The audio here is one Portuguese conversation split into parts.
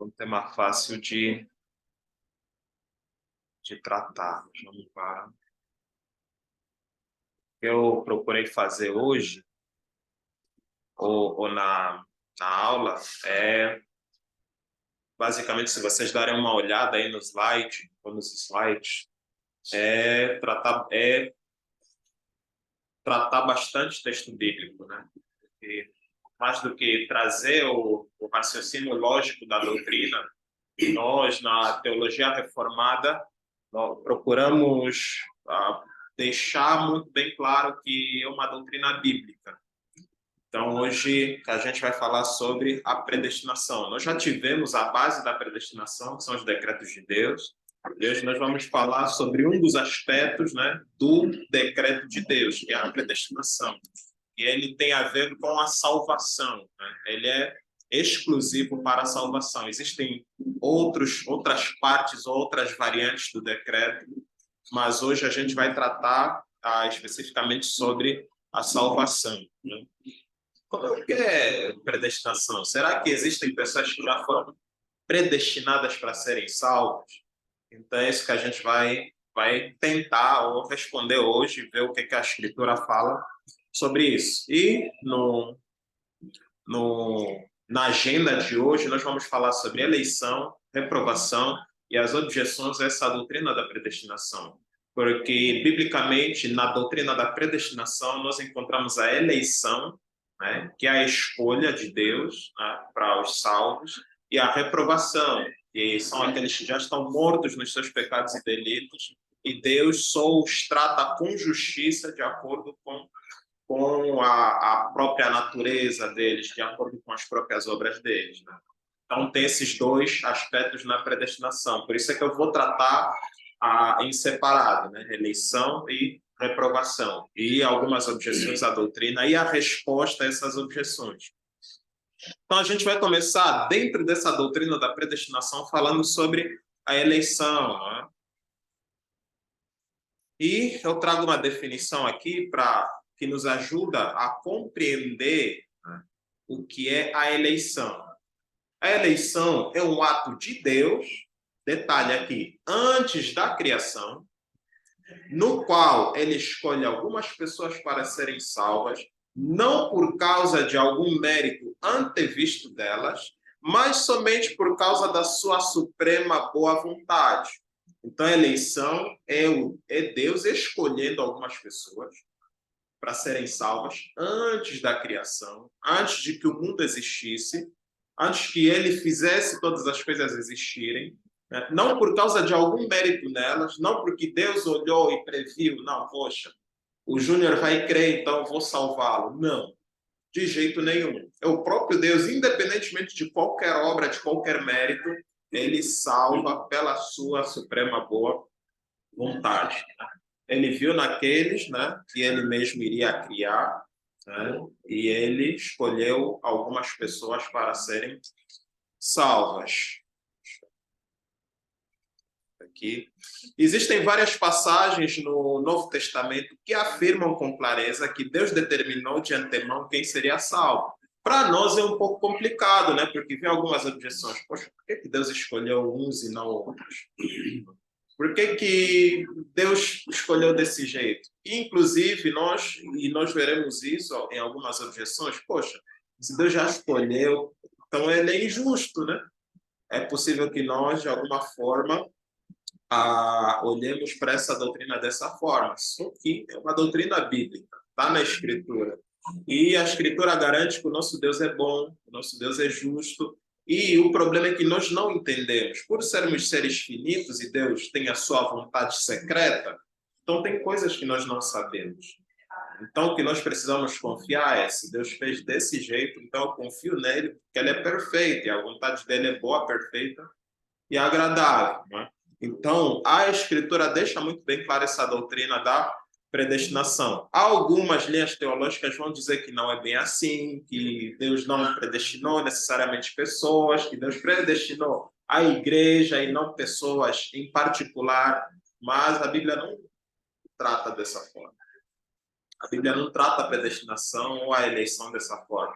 um tema fácil de tratar. Vamos lá. O que eu procurei fazer hoje, ou na aula, é basicamente, se vocês darem uma olhada aí no slide, ou nos slides, tratar bastante texto bíblico, né? E mais do que trazer o raciocínio lógico da doutrina, nós, na teologia reformada, nós procuramos deixar muito bem claro que é uma doutrina bíblica. Então, hoje a gente vai falar sobre a predestinação. Nós já tivemos a base da predestinação, que são os decretos de Deus. E hoje nós vamos falar sobre um dos aspectos, né, do decreto de Deus, que é a predestinação. E ele tem a ver com a salvação, né? Ele é exclusivo para a salvação. Existem outras partes, outras variantes do decreto, mas hoje a gente vai tratar especificamente sobre a salvação, né? O que é predestinação? Será que existem pessoas que já foram predestinadas para serem salvas? Então é isso que a gente vai tentar ou responder hoje, ver o que a Escritura fala sobre isso. E na agenda de hoje nós vamos falar sobre eleição, reprovação e as objeções a essa doutrina da predestinação. Porque, biblicamente, na doutrina da predestinação, nós encontramos a eleição, né, que é a escolha de Deus, né, para os salvos, e a reprovação, que são aqueles que já estão mortos nos seus pecados e delitos, e Deus só os trata com justiça de acordo com a própria natureza deles, de acordo com as próprias obras deles, né? Então, tem esses dois aspectos na predestinação. Por isso é que eu vou tratar em separado, né? Eleição e reprovação. E algumas objeções à doutrina e a resposta a essas objeções. Então, a gente vai começar, dentro dessa doutrina da predestinação, falando sobre a eleição, né? E eu trago uma definição aqui que nos ajuda a compreender, né, o que é a eleição. A eleição é um ato de Deus, detalhe aqui, antes da criação, no qual ele escolhe algumas pessoas para serem salvas, não por causa de algum mérito antevisto delas, mas somente por causa da sua suprema boa vontade. Então, a eleição é Deus escolhendo algumas pessoas para serem salvas antes da criação, antes de que o mundo existisse, antes que ele fizesse todas as coisas existirem, né? Não por causa de algum mérito nelas, não porque Deus olhou e previu, não, poxa, o Júnior vai crer, então eu vou salvá-lo. Não, de jeito nenhum. É o próprio Deus, independentemente de qualquer obra, de qualquer mérito, ele salva pela sua suprema boa vontade. Ele viu naqueles, né, que ele mesmo iria criar, né, e ele escolheu algumas pessoas para serem salvas. Aqui. Existem várias passagens no Novo Testamento que afirmam com clareza que Deus determinou de antemão quem seria salvo. Para nós é um pouco complicado, né? Porque vem algumas objeções. Poxa, por que Deus escolheu uns e não outros? Por que Deus escolheu desse jeito? Inclusive, nós veremos isso em algumas objeções. Poxa, se Deus já escolheu, então ele é injusto, né? É possível que nós, de alguma forma, olhemos para essa doutrina dessa forma. Só que é uma doutrina bíblica, está na Escritura. E a Escritura garante que o nosso Deus é bom, o nosso Deus é justo, e o problema é que nós não entendemos. Por sermos seres finitos e Deus tem a sua vontade secreta, então tem coisas que nós não sabemos. Então, o que nós precisamos confiar é, se Deus fez desse jeito, então eu confio nele, porque ele é perfeito, e a vontade dele é boa, perfeita e agradável, né? Então, a Escritura deixa muito bem clara essa doutrina da predestinação. Algumas linhas teológicas vão dizer que não é bem assim, que Deus não predestinou necessariamente pessoas, que Deus predestinou a igreja e não pessoas em particular, mas a Bíblia não trata dessa forma. A Bíblia não trata a predestinação ou a eleição dessa forma.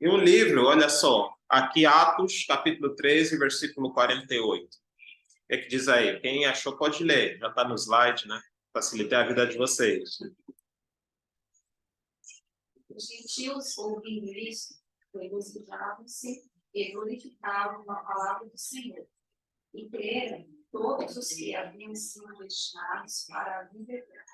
Em um livro, olha só, aqui Atos, capítulo 13, versículo 48. O que é que diz aí? Quem achou pode ler, já está no slide, né? Facilitar a vida de vocês. Os gentios, ouvindo isso, regozijavam-se e glorificavam a palavra do Senhor. E creram todos os que haviam sido destinados para a vida eterna.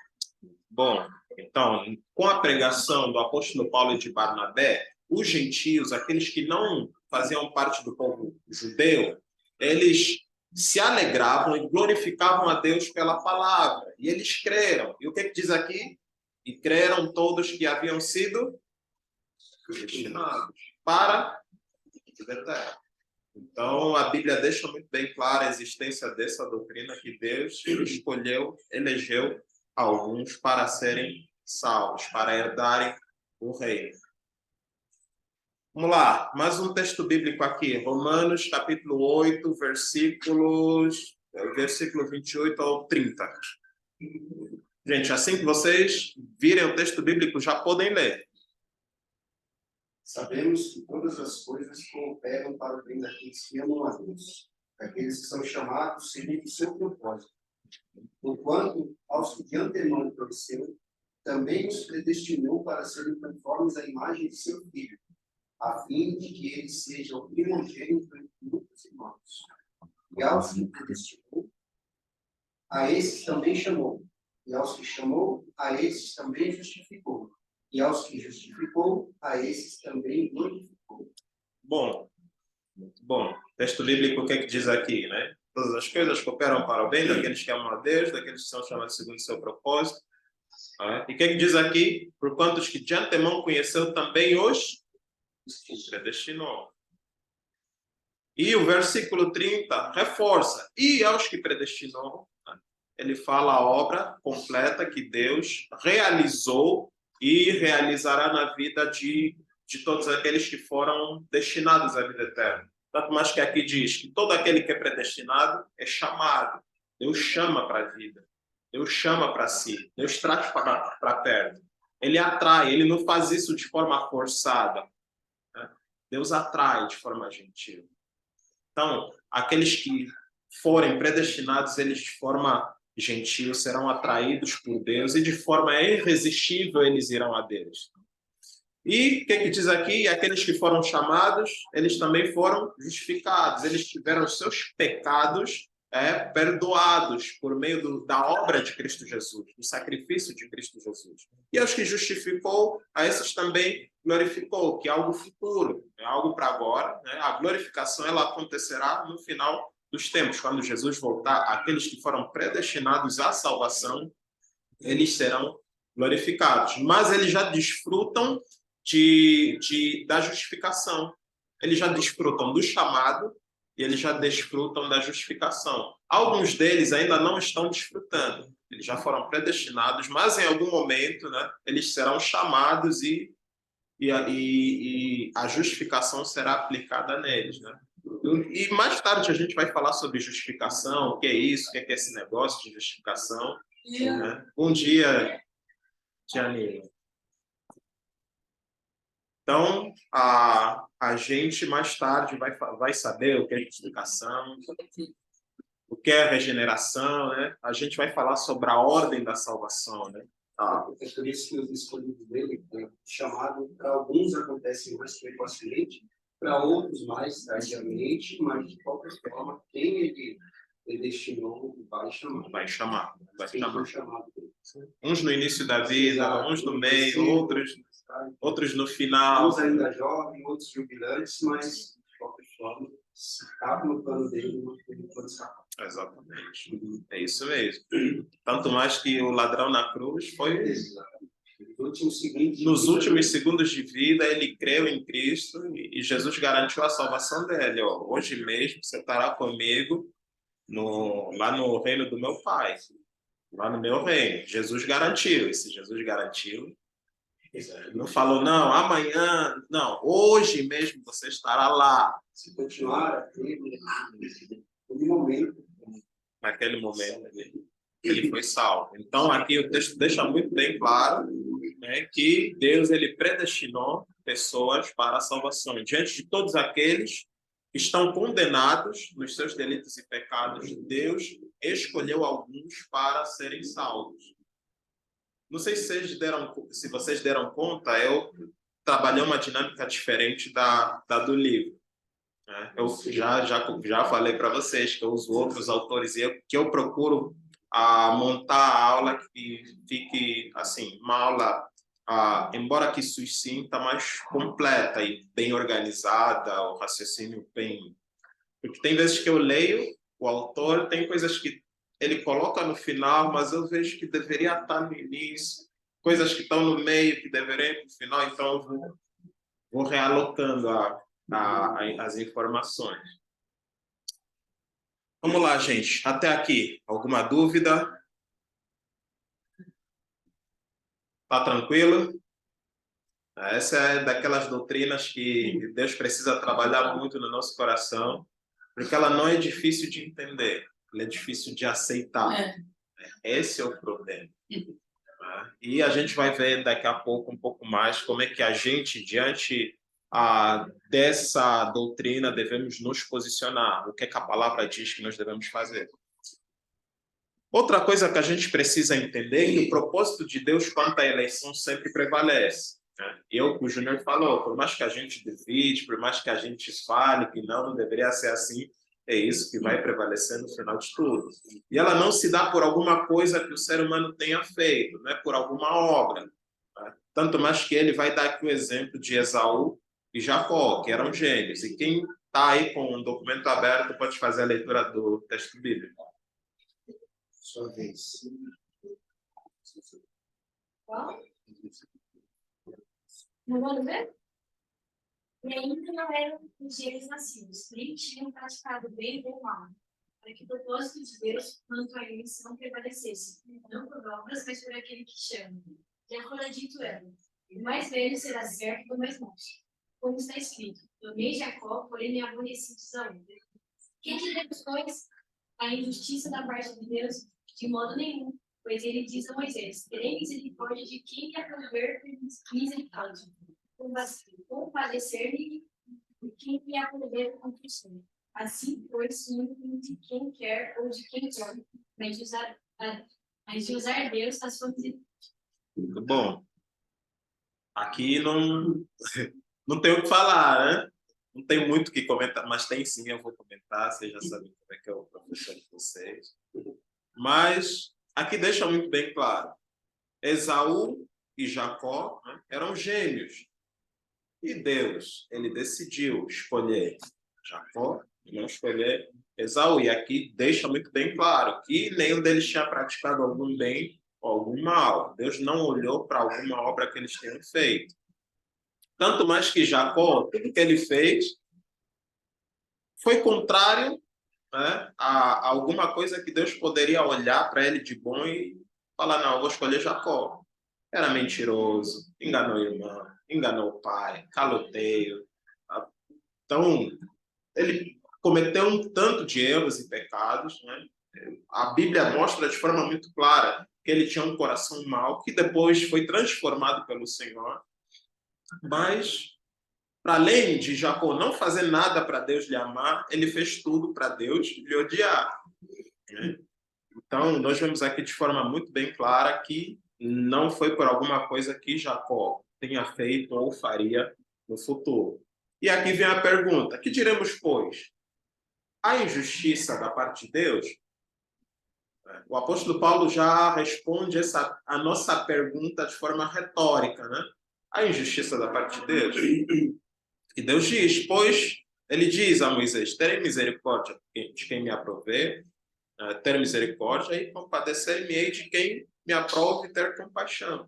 Bom, então, com a pregação do apóstolo Paulo e de Barnabé, os gentios, aqueles que não faziam parte do povo judeu, eles se alegravam e glorificavam a Deus pela palavra. E eles creram. E o que diz aqui? E creram todos que haviam sido destinados para a vida eterna. Então, a Bíblia deixa muito bem clara a existência dessa doutrina que Deus escolheu, elegeu alguns para serem salvos, para herdarem o reino. Vamos lá, mais um texto bíblico aqui, Romanos capítulo 8, versículo 28 ao 30. Gente, assim que vocês virem o texto bíblico, já podem ler. Sabemos que todas as coisas cooperam para o bem daqueles que amam a Deus, daqueles que são chamados segundo o seu propósito. Porquanto, aos que de antemão conheceu, também os predestinou para serem conformes à imagem de seu Filho, a fim de que ele seja o primogênito entre muitos irmãos. E aos que predestinou, a esses também chamou. E aos que chamou, a esses também justificou. E aos que justificou, a esses também glorificou. Bom, muito bom. Texto bíblico, o que é que diz aqui, né? Todas as coisas cooperam para o bem daqueles que amam a Deus, daqueles que são chamados segundo o seu propósito. E o que é que diz aqui? Por quantos que de antemão conheceu, também os predestinou. E o versículo 30 reforça. E aos que predestinou, ele fala a obra completa que Deus realizou e realizará na vida de todos aqueles que foram destinados à vida eterna. Tanto mais que aqui diz que todo aquele que é predestinado é chamado. Deus chama para a vida. Deus chama para si. Deus traz para perto. Ele atrai. Ele não faz isso de forma forçada. Né? Deus atrai de forma gentil. Então, aqueles que forem predestinados, eles de forma gentil serão atraídos por Deus e de forma irresistível eles irão a Deus. E o que diz aqui? Aqueles que foram chamados, eles também foram justificados. Eles tiveram os seus pecados perdoados por meio da obra de Cristo Jesus, do sacrifício de Cristo Jesus. E aos que justificou, a esses também glorificou, que é algo futuro, é algo para agora. Né? A glorificação ela acontecerá no final dos tempos, quando Jesus voltar. Aqueles que foram predestinados à salvação, eles serão glorificados. Mas eles já desfrutam da justificação. Eles já desfrutam do chamado e eles já desfrutam da justificação. Alguns deles ainda não estão desfrutando. Eles já foram predestinados, mas em algum momento, né, eles serão chamados e a justificação será aplicada neles. Né? E mais tarde a gente vai falar sobre justificação, o que é isso, o que é esse negócio de justificação. Né? Um dia te animo. Então, a gente mais tarde vai saber o que é justificação, o que é regeneração, né? A gente vai falar sobre a ordem da salvação, né? É por isso que os escolhidos dele, chamado, para alguns acontece mais precocemente, para outros mais tardiamente, mas de qualquer forma, quem ele destinou vai chamar. Vai chamar. Chamado. Uns no início da vida, exato, uns no meio, outros no final. Uns ainda jovens, outros jubilantes, mas de qualquer forma, se cabe no plano dele, ele pode escapar. Exatamente. É isso mesmo. Tanto mais que o ladrão na cruz foi... Nos últimos segundos de vida, ele creu em Cristo e Jesus garantiu a salvação dele. Ó, hoje mesmo você estará comigo lá no reino do meu Pai. Lá no meu reino. Jesus garantiu. E se Jesus garantiu, não falou, não, amanhã, não, hoje mesmo você estará lá. Se continuar naquele momento. Naquele momento, ele foi salvo. Então, aqui o texto deixa muito bem claro, né, que Deus ele predestinou pessoas para a salvação. Diante de todos aqueles que estão condenados nos seus delitos e pecados, Deus escolheu alguns para serem salvos. Não sei se vocês deram conta, eu trabalhei uma dinâmica diferente da do livro. Eu já falei para vocês que eu uso outros autores e que eu procuro montar a aula que fique assim, uma aula, embora que sucinta, mais completa e bem organizada, o raciocínio bem... Porque tem vezes que eu leio o autor, tem coisas que ele coloca no final, mas eu vejo que deveria estar no início, coisas que estão no meio que deveriam ir no final, então eu vou realocando as informações. Vamos lá, gente. Até aqui, alguma dúvida? Tá tranquilo? Essa é daquelas doutrinas que Deus precisa trabalhar muito no nosso coração, porque ela não é difícil de entender, ela é difícil de aceitar. Esse é o problema. E a gente vai ver daqui a pouco um pouco mais como é que a gente, diante dessa doutrina, devemos nos posicionar, o que é que a palavra diz que nós devemos fazer. Outra coisa que a gente precisa entender é que o propósito de Deus quanto à eleição sempre prevalece. O Júnior falou, por mais que a gente duvide, por mais que a gente fale que não deveria ser assim, é isso que vai prevalecer no final de tudo. E ela não se dá por alguma coisa que o ser humano tenha feito, não é por alguma obra. Tanto mais que ele vai dar aqui o exemplo de Esaú e Jacó, que eram gêmeos. E quem está aí com um documento aberto pode fazer a leitura do texto bíblico. Sua vez. Qual? Não vamos ver? E ainda não eram os gêmeos nascidos, nem tinham praticado bem ou mal, para que o propósito de Deus quanto à eleição prevalecesse, não por obras, mas por aquele que chama. Já fora dito ela, o mais velho será servo do mais moço. Como está escrito, amei Jacó, porém me aborreci de Esaú. Quem diremos, pois, a injustiça da parte de Deus? De modo nenhum, pois ele diz a Moisés, terei misericórdia de quem me aprover por misericórdia. Compadecer-me de quem me aprover com Cristo. Assim, pois, de quem quer ou de quem quer, mas de usar Deus as suas misericórdias. Muito bom. Aqui não tem o que falar, né? Não tem muito o que comentar, mas tem sim, eu vou comentar, vocês já sabem como é que é o professor de vocês. Mas aqui deixa muito bem claro, Esaú e Jacó, né, eram gêmeos. E Deus, ele decidiu escolher Jacó e não escolher Esaú. E aqui deixa muito bem claro que nenhum deles tinha praticado algum bem ou algum mal. Deus não olhou para alguma obra que eles tenham feito. Tanto mais que Jacó, tudo que ele fez foi contrário, né, a alguma coisa que Deus poderia olhar para ele de bom e falar, não, eu vou escolher Jacó. Era mentiroso, enganou o irmão, enganou o pai, caloteio. Então, ele cometeu um tanto de erros e pecados, né? A Bíblia mostra de forma muito clara que ele tinha um coração mau, que depois foi transformado pelo Senhor. Mas, para além de Jacó não fazer nada para Deus lhe amar, ele fez tudo para Deus lhe odiar, né? Então, nós vemos aqui de forma muito bem clara que não foi por alguma coisa que Jacó tenha feito ou faria no futuro. E aqui vem a pergunta, que diremos, pois? A injustiça da parte de Deus? O apóstolo Paulo já responde a nossa pergunta de forma retórica, né? A injustiça da parte de Deus? E Deus diz, pois, ele diz a Moisés, terei misericórdia de quem me aprover, ter misericórdia e compadecer-me-ei de quem me aprove e ter compaixão.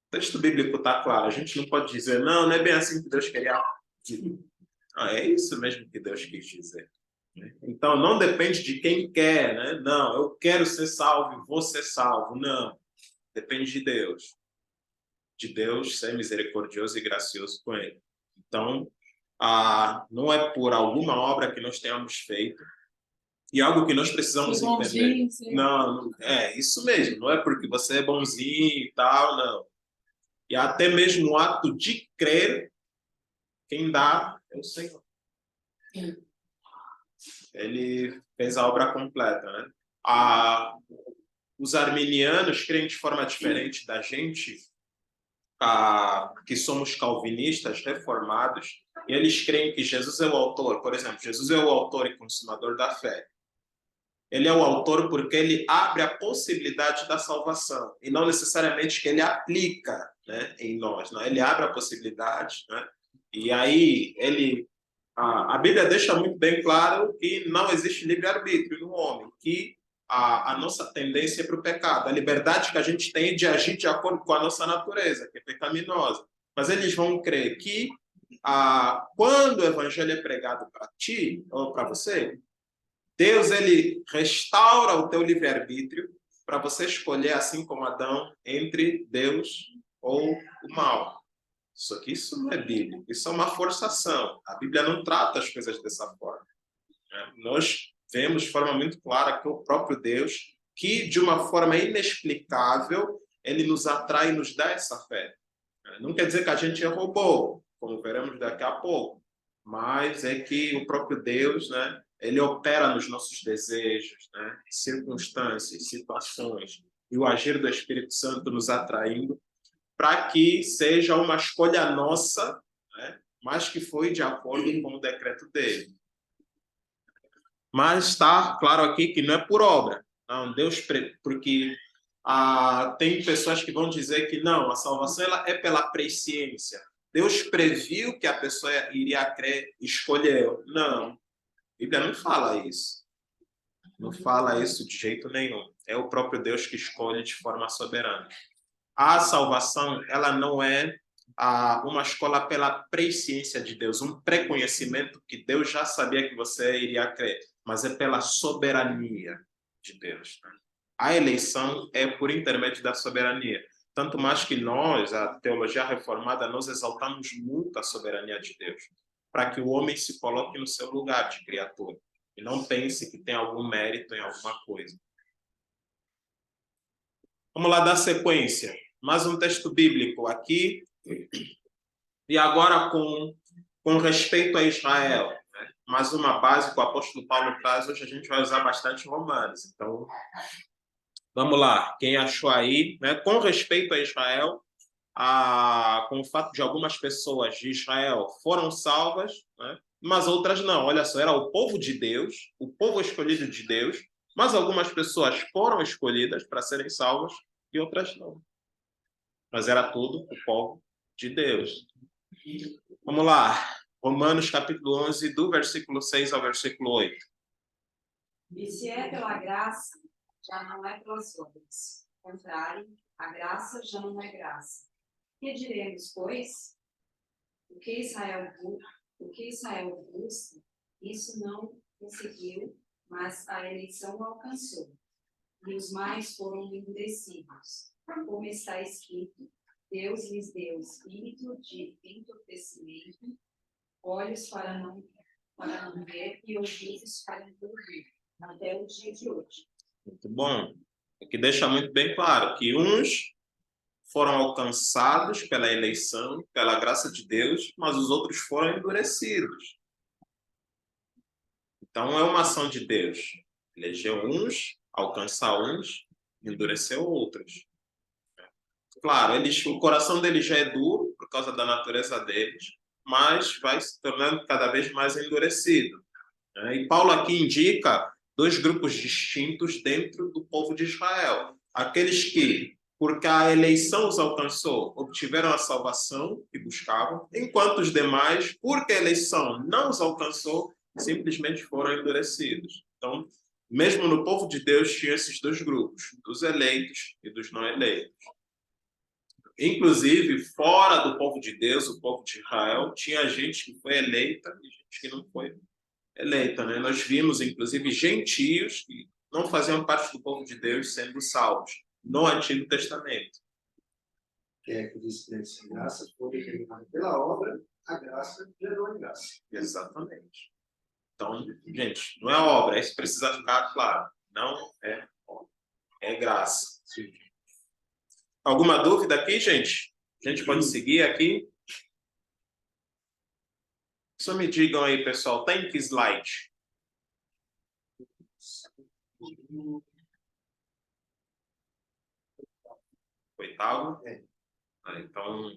O texto bíblico está claro. A gente não pode dizer, não é bem assim que Deus queria. É isso mesmo que Deus quis dizer. Então, não depende de quem quer, né? Não, eu quero ser salvo e vou ser salvo. Não. Depende de Deus. De Deus ser misericordioso e gracioso com ele. Então, não é por alguma obra que nós tenhamos feito, e algo que nós precisamos entender. Não, é isso mesmo. Não é porque você é bonzinho e tal, não. E até mesmo o ato de crer, quem dá é o Senhor. Ele fez a obra completa, né? Os arminianos creem de forma diferente da gente, que somos calvinistas, reformados, e eles creem que Jesus é o autor. Por exemplo, Jesus é o autor e consumador da fé. Ele é o autor porque ele abre a possibilidade da salvação, e não necessariamente que ele aplica, né, em nós. Né? Ele abre a possibilidade, né? E aí a Bíblia deixa muito bem claro que não existe livre-arbítrio no homem, que a nossa tendência é para o pecado, a liberdade que a gente tem de agir de acordo com a nossa natureza, que é pecaminosa. Mas eles vão crer que quando o evangelho é pregado para ti ou para você, Deus ele restaura o teu livre-arbítrio para você escolher, assim como Adão, entre Deus ou o mal. Isso não é bíblico, isso é uma forçação. A Bíblia não trata as coisas dessa forma. Né? Nós vemos de forma muito clara que o próprio Deus, que de uma forma inexplicável, ele nos atrai e nos dá essa fé. Não quer dizer que a gente roubou, como veremos daqui a pouco, mas é que o próprio Deus, né, ele opera nos nossos desejos, né, circunstâncias, situações, e o agir do Espírito Santo nos atraindo para que seja uma escolha nossa, né, mas que foi de acordo com o decreto dele. Mas está claro aqui que não é por obra. Não, Deus, porque tem pessoas que vão dizer que não, a salvação ela é pela presciência. Deus previu que a pessoa iria crer, escolheu. Não, a Bíblia não fala isso. Não fala isso de jeito nenhum. É o próprio Deus que escolhe de forma soberana. A salvação, ela não é uma escola pela presciência de Deus, um preconhecimento que Deus já sabia que você iria crer, mas é pela soberania de Deus. Né? A eleição é por intermédio da soberania. Tanto mais que nós, a teologia reformada, nós exaltamos muito a soberania de Deus, para que o homem se coloque no seu lugar de criatura e não pense que tem algum mérito em alguma coisa. Vamos lá dar sequência. Mais um texto bíblico aqui. E agora com respeito a Israel. Né? Mais uma base que o apóstolo Paulo traz. Hoje a gente vai usar bastante Romanos. Então, vamos lá. Quem achou aí? Né? Com respeito a Israel, com o fato de algumas pessoas de Israel foram salvas, né? Mas outras não. Olha só, era o povo de Deus, o povo escolhido de Deus, mas algumas pessoas foram escolhidas para serem salvas e outras não. Mas era tudo o povo de Deus. Vamos lá. Romanos capítulo 11, do versículo 6 ao versículo 8. E se é pela graça, já não é pelas obras. Ao contrário, a graça já não é graça. Que diremos, pois? O que Israel busca, isso não conseguiu, mas a eleição alcançou. E os mais foram endurecidos. Como está escrito, Deus lhes deu espírito de entorpecimento, olhos para não ver e ouvidos para não ouvir, até o dia de hoje. Muito bom. Aqui deixa muito bem claro que uns foram alcançados pela eleição, pela graça de Deus, mas os outros foram endurecidos. Então é uma ação de Deus. Elegeu uns, alcançar uns, endureceu outros. Claro, o coração deles já é duro por causa da natureza deles, mas vai se tornando cada vez mais endurecido. Né? E Paulo aqui indica dois grupos distintos dentro do povo de Israel. Aqueles que, porque a eleição os alcançou, obtiveram a salvação que buscavam, enquanto os demais, porque a eleição não os alcançou, simplesmente foram endurecidos. Então, mesmo no povo de Deus, tinha esses dois grupos, dos eleitos e dos não eleitos. Inclusive, fora do povo de Deus, o povo de Israel, tinha gente que foi eleita e gente que não foi eleita. Né? Nós vimos, inclusive, gentios que não faziam parte do povo de Deus sendo salvos no Antigo Testamento. Que é que diz que a graça foi determinada pela obra, a graça gerou a graça. Exatamente. Então, gente, não é obra, isso precisa ficar claro. Não é obra, é graça. Sim. Alguma dúvida aqui, gente? A gente pode seguir aqui? Só me digam aí, pessoal, tem que slide? Oitavo? Então,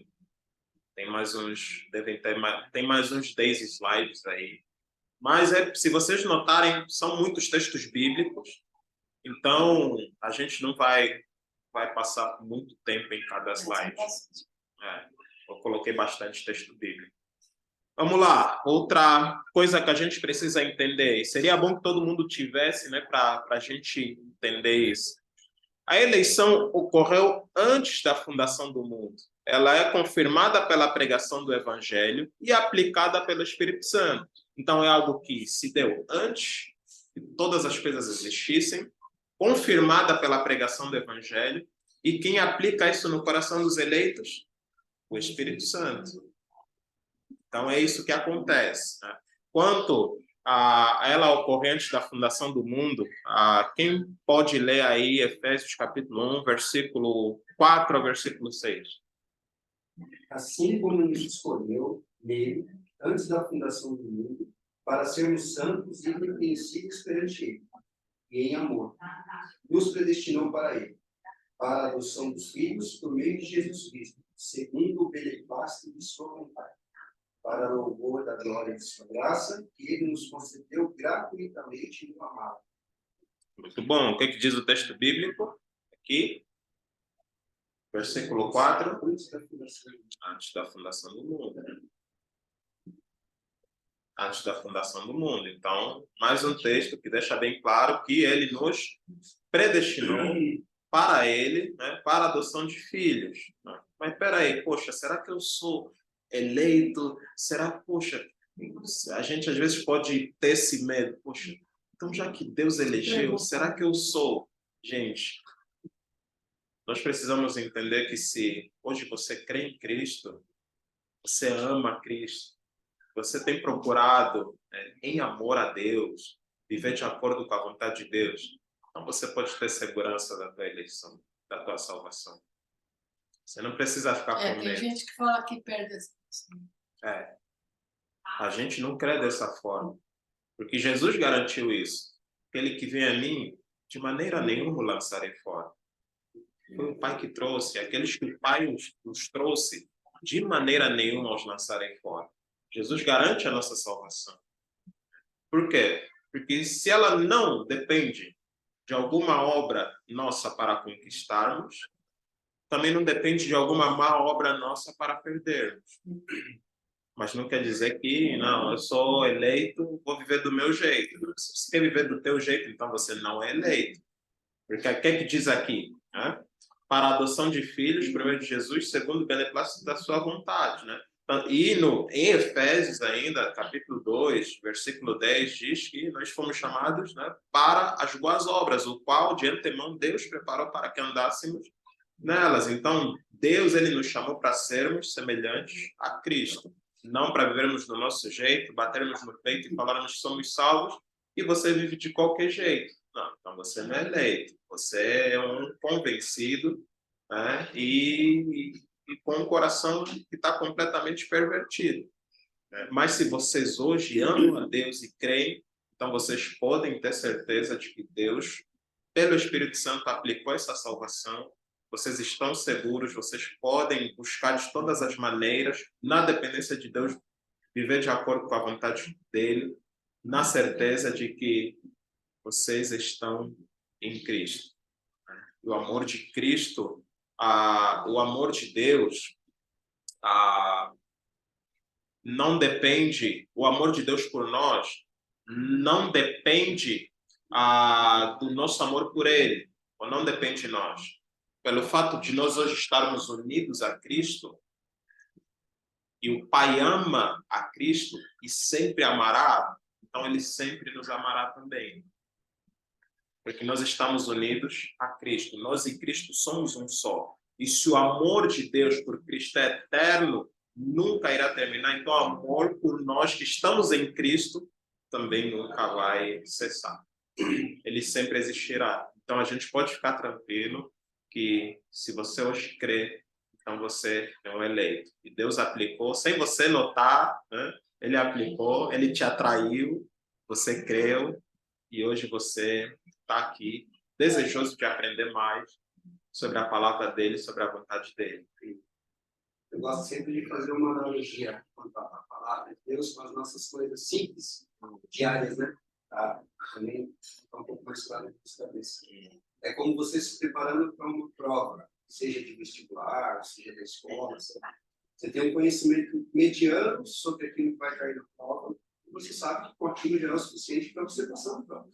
tem mais uns, devem ter mais, tem mais uns 10 slides aí. Mas se vocês notarem, são muitos textos bíblicos. Então, a gente não vai passar muito tempo em cada slide. Eu coloquei bastante texto bíblico. Vamos lá. Outra coisa que a gente precisa entender. Seria bom que todo mundo tivesse, né, para a gente entender isso. A eleição ocorreu antes da fundação do mundo. Ela é confirmada pela pregação do Evangelho e aplicada pelo Espírito Santo. Então, é algo que se deu antes que todas as coisas existissem, confirmada pela pregação do Evangelho, e quem aplica isso no coração dos eleitos? O Espírito Santo. Então, é isso que acontece, né? Quanto a ela ocorrer antes da fundação do mundo, quem pode ler aí Efésios capítulo 1, versículo 4 ao versículo 6? Assim como nos escolheu nele, antes da fundação do mundo, para sermos santos e irrepreensíveis perante ele, e em amor, nos predestinou para ele, para a adoção dos filhos por meio de Jesus Cristo, segundo o beneplácito de sua vontade, para louvor da glória de sua graça, que ele nos concedeu gratuitamente no amado. Muito bom. O que diz o texto bíblico? Aqui, versículo 4. Antes da fundação do mundo. Antes da fundação do mundo. Então, mais um texto que deixa bem claro que ele nos predestinou para ele, né, para a adoção de filhos. Mas espera aí, poxa, será que eu sou eleito? Será que, poxa, a gente às vezes pode ter esse medo. Poxa, então já que Deus elegeu, será que eu sou? Gente, nós precisamos entender que se hoje você crê em Cristo, você ama Cristo, você tem procurado, em amor a Deus, viver de acordo com a vontade de Deus, então você pode ter segurança da tua eleição, da tua salvação. Você não precisa ficar com medo. Tem gente que fala que perde a salvação. A gente não crê dessa forma, porque Jesus garantiu isso. Aquele que vem a mim, de maneira nenhuma o lançarei fora. Foi o Pai que trouxe, aqueles que o Pai os trouxe, de maneira nenhuma os lançarei fora. Jesus garante a nossa salvação. Por quê? Porque se ela não depende de alguma obra nossa para conquistarmos, também não depende de alguma má obra nossa para perdermos. Mas não quer dizer que, não, eu sou eleito, vou viver do meu jeito. Se você quer viver do teu jeito, então você não é eleito. Porque o que diz aqui? Né? Para a adoção de filhos, por meio de Jesus, segundo o beneplácito da sua vontade. Né? E em Efésios ainda, capítulo 2, versículo 10, diz que nós fomos chamados, né, para as boas obras, o qual de antemão Deus preparou para que andássemos nelas. Então, Deus ele nos chamou para sermos semelhantes a Cristo. Não para vivermos do nosso jeito, batermos no peito e falarmos que somos salvos e você vive de qualquer jeito. Não, então você não é eleito. Você é um convencido, né, e com um coração que está completamente pervertido. Né? Mas se vocês hoje amam a Deus e creem, então vocês podem ter certeza de que Deus, pelo Espírito Santo, aplicou essa salvação. Vocês estão seguros, vocês podem buscar de todas as maneiras, na dependência de Deus, viver de acordo com a vontade dele, na certeza de que vocês estão em Cristo. O amor de Cristo, o amor de Deus, não depende, o amor de Deus por nós não depende do nosso amor por ele, ou não depende de nós. Pelo fato de nós hoje estarmos unidos a Cristo, e o Pai ama a Cristo e sempre amará, então ele sempre nos amará também. Porque nós estamos unidos a Cristo. Nós e Cristo somos um só. E se o amor de Deus por Cristo é eterno, nunca irá terminar. Então o amor por nós que estamos em Cristo também nunca vai cessar. Ele sempre existirá. Então a gente pode ficar tranquilo que se você hoje crê, então você é um eleito. E Deus aplicou, sem você notar, né? Ele aplicou, ele te atraiu, você creu, e hoje você está aqui, desejoso de aprender mais sobre a palavra dele, sobre a vontade dele. Eu gosto sempre de fazer uma analogia quanto à palavra de Deus com as nossas coisas simples, diárias, né? Tá? Também está um pouco mais claro na cabeça. É como você se preparando para uma prova, seja de vestibular, seja da escola. Você tem um conhecimento mediano sobre aquilo que vai cair na prova, e você sabe que com aquilo já é o suficiente para você passar na prova.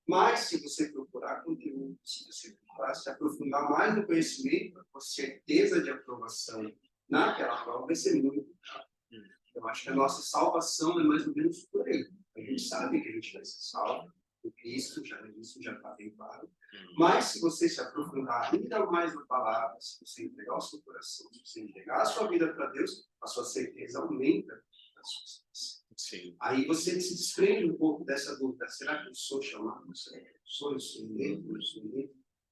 Mas, se você procurar conteúdo, se você procurar se aprofundar mais no conhecimento, com certeza de aprovação naquela prova vai ser muito rápido. Eu acho que a nossa salvação é mais ou menos por aí. A gente sabe que a gente vai ser salvo, o Cristo, isso já está bem claro. Mas, se você se aprofundar ainda mais na palavra, se você entregar o seu coração, se você entregar a sua vida para Deus, a sua certeza aumenta nas suas vidas. Sim. Aí você se desprende um pouco dessa dúvida. Será que eu sou chamado? Eu sou eleito?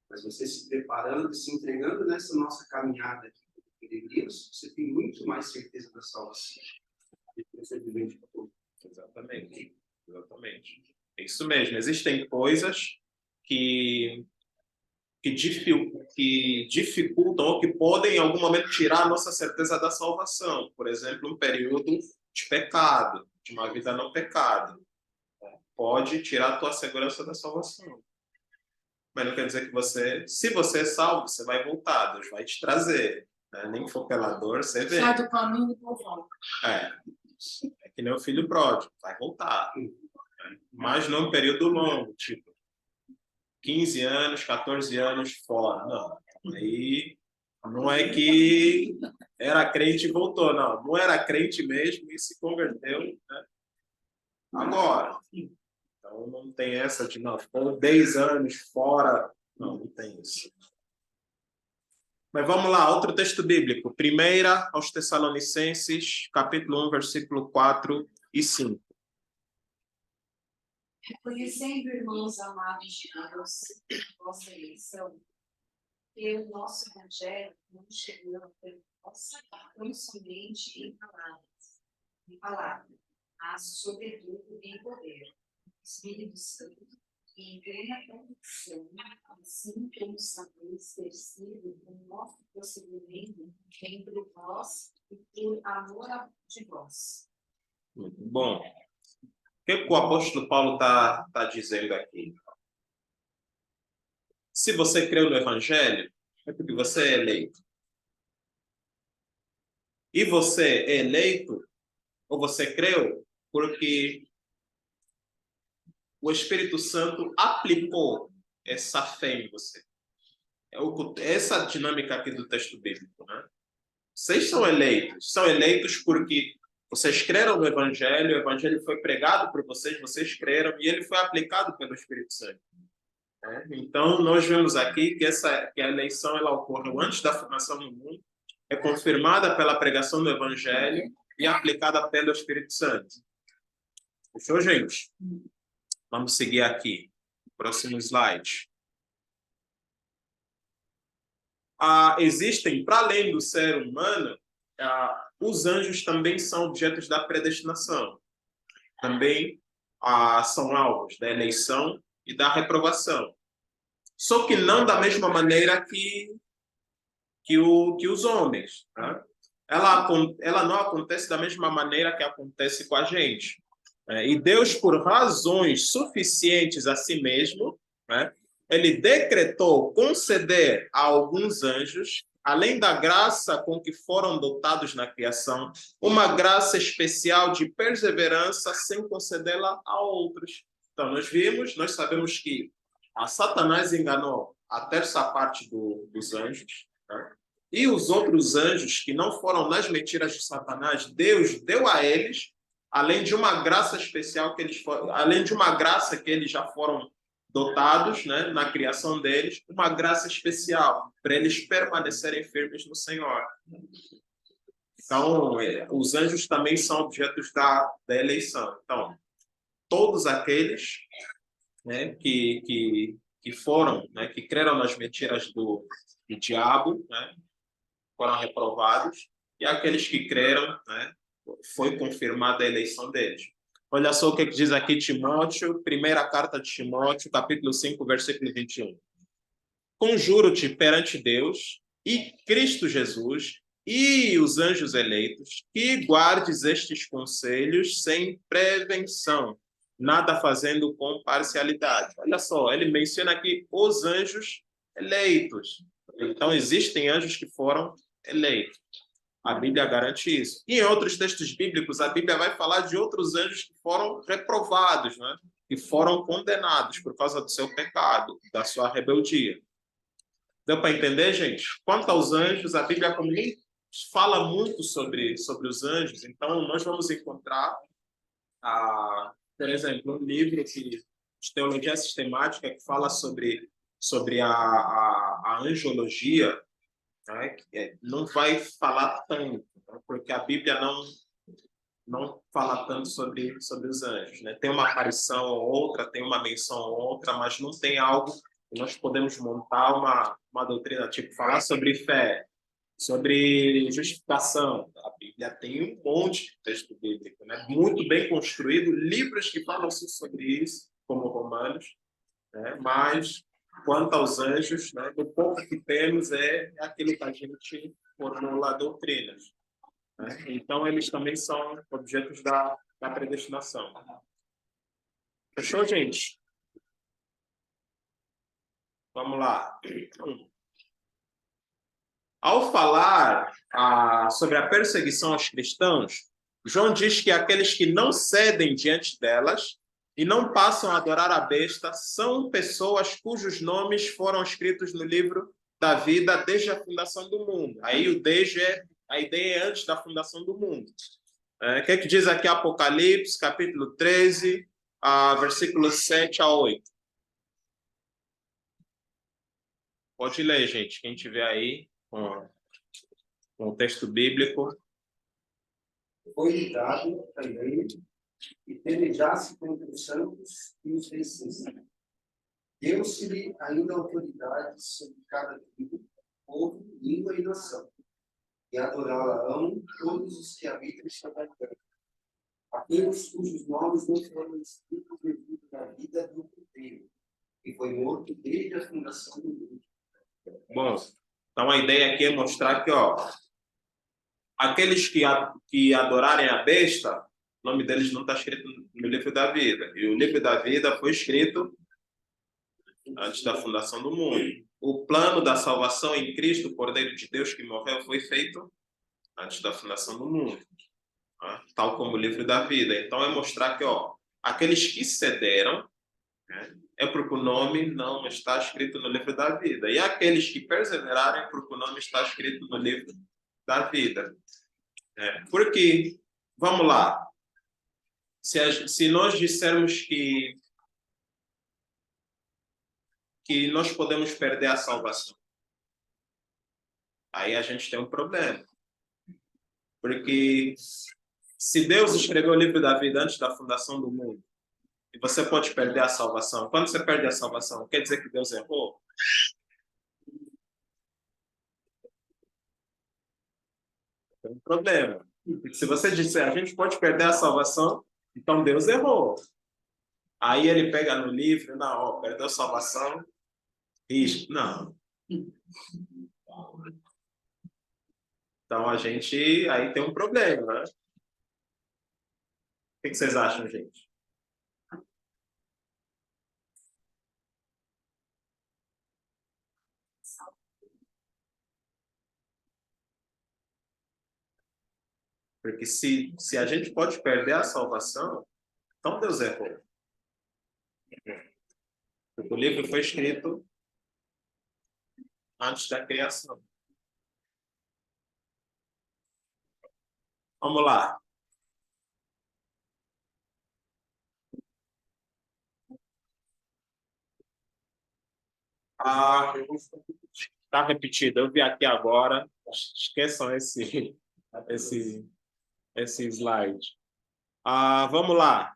Mas você se preparando e se entregando nessa nossa caminhada aqui, peregrinos, você tem muito mais certeza da salvação. Exatamente. É isso mesmo. Existem coisas que dificultam ou que podem, em algum momento, tirar a nossa certeza da salvação. Por exemplo, um período de pecado, de uma vida não pecada. Pode tirar a tua segurança da salvação. Mas não quer dizer que se você é salvo, você vai voltar, Deus vai te trazer. Né? Nem que for pela dor, você vem. Sai do caminho e volta. É que nem o filho pródigo, vai voltar. Mas não um período longo, tipo 15 anos, 14 anos fora. Não. Aí não é que era crente e voltou, não. Não era crente mesmo e se converteu, né? Agora. Então não tem essa de não, ficou 10 anos fora. Não tem isso. Mas vamos lá, outro texto bíblico. 1 aos Tessalonicenses, capítulo 1, versículo 4 e 5. Reconhecendo, irmãos amados de Deus, vossa eleição, que o nosso evangelho não chegou até vós tão somente em palavra, mas sobretudo em poder, Espírito Santo, e em plena convicção, assim como sabeis ter sido o nosso procedimento entre vós e por amor de vós. Muito bom. O que o apóstolo Paulo está dizendo aqui? Se você creu no Evangelho, é porque você é eleito. E você é eleito, ou você creu, porque o Espírito Santo aplicou essa fé em você. Essa dinâmica aqui do texto bíblico, né? Vocês são eleitos porque vocês creram no Evangelho, o Evangelho foi pregado por vocês, vocês creram e ele foi aplicado pelo Espírito Santo. Né? Então, nós vemos aqui que a eleição ela ocorreu antes da formação do mundo, é confirmada pela pregação do Evangelho e aplicada pelo Espírito Santo. Fechou, gente? Vamos seguir aqui. Próximo slide. Existem, para além do ser humano, os anjos também são objetos da predestinação. Também são alvos da eleição e da reprovação. Só que não da mesma maneira que os homens. Tá? Ela não acontece da mesma maneira que acontece com a gente. E Deus, por razões suficientes a si mesmo, né, ele decretou conceder a alguns anjos, além da graça com que foram dotados na criação, uma graça especial de perseverança sem concedê-la a outros. Então, nós sabemos que a Satanás enganou a terça parte dos anjos, né? E os outros anjos que não foram nas mentiras de Satanás, Deus deu a eles, além de uma graça especial além de uma graça que eles já foram dotados, né, na criação deles, uma graça especial para eles permanecerem firmes no Senhor. Então, os anjos também são objetos da eleição. Então, todos aqueles, né, que foram, né, que creram nas mentiras do diabo, né, foram reprovados, e aqueles que creram, né, foi confirmada a eleição deles. Olha só o que diz aqui Timóteo, primeira carta de Timóteo, capítulo 5, versículo 21. Conjuro-te perante Deus e Cristo Jesus e os anjos eleitos, que guardes estes conselhos sem prevenção, nada fazendo com parcialidade. Olha só, ele menciona aqui os anjos eleitos. Então, existem anjos que foram eleitos. A Bíblia garante isso. E em outros textos bíblicos, a Bíblia vai falar de outros anjos que foram reprovados, né? Que foram condenados por causa do seu pecado, da sua rebeldia. Deu para entender, gente? Quanto aos anjos, a Bíblia fala muito sobre os anjos. Então, nós vamos encontrar, por exemplo, um livro de teologia sistemática que fala sobre a angiologia, né? Que não vai falar tanto, né? Porque a Bíblia não fala tanto sobre os anjos, né? Tem uma aparição ou outra, tem uma menção ou outra, mas não tem algo que nós podemos montar uma doutrina, tipo falar sobre fé, sobre justificação. A Bíblia tem um monte de texto bíblico, né? Muito bem construído, livros que falam sobre isso, como Romanos, né? Mas quanto aos anjos, né, o pouco que temos é aquilo que a gente formula doutrinas, né? Então, eles também são objetos da predestinação. Fechou, gente? Vamos lá. Ao falar sobre a perseguição aos cristãos, João diz que aqueles que não cedem diante delas e não passam a adorar a besta são pessoas cujos nomes foram escritos no livro da vida desde a fundação do mundo. Aí o desde a ideia é antes da fundação do mundo. O que diz aqui Apocalipse, capítulo 13, versículos 7 a 8? Pode ler, gente, quem tiver aí com o texto bíblico. Foi-lhe dado também que pelejasse contra os santos e os vencesse. Deu-se-lhe ainda autoridade sobre cada tribo, povo, língua e nação. E adorá-la-ão todos os que habitam sobre a terra. Aqueles cujos nomes não foram escritos devido à vida do Cordeiro, que foi morto desde a fundação do mundo. Bom, então a ideia aqui é mostrar que, aqueles que adorarem a besta, o nome deles não está escrito no livro da vida. E o livro da vida foi escrito antes da fundação do mundo. O plano da salvação em Cristo, o Cordeiro de Deus que morreu, foi feito antes da fundação do mundo, né? Tal como o livro da vida. Então, é mostrar que, aqueles que cederam, né, é porque o nome não está escrito no livro da vida. E aqueles que perseverarem, porque o nome está escrito no livro da vida. Porque, vamos lá, se nós dissermos que nós podemos perder a salvação, aí a gente tem um problema. Porque se Deus escreveu o livro da vida antes da fundação do mundo, e você pode perder a salvação, quando você perde a salvação, quer dizer que Deus errou? Tem um problema. Porque se você disser, a gente pode perder a salvação, então Deus errou. Aí ele pega no livro, não, perdeu a salvação, risco. Não. Então a gente aí tem um problema, né? O que vocês acham, gente? Porque se a gente pode perder a salvação, então Deus errou. Porque o livro foi escrito antes da criação. Vamos lá. Está repetido. Eu vi aqui agora. Esqueçam esse slide. Vamos lá.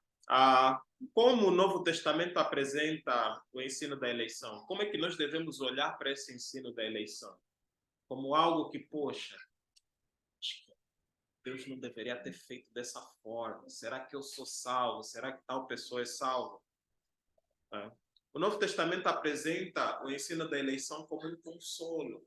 Como o Novo Testamento apresenta o ensino da eleição? Como é que nós devemos olhar para esse ensino da eleição? como algo que, poxa, acho que Deus não deveria ter feito dessa forma. Será que eu sou salvo? Será que tal pessoa é salva? O Novo Testamento apresenta o ensino da eleição como um consolo,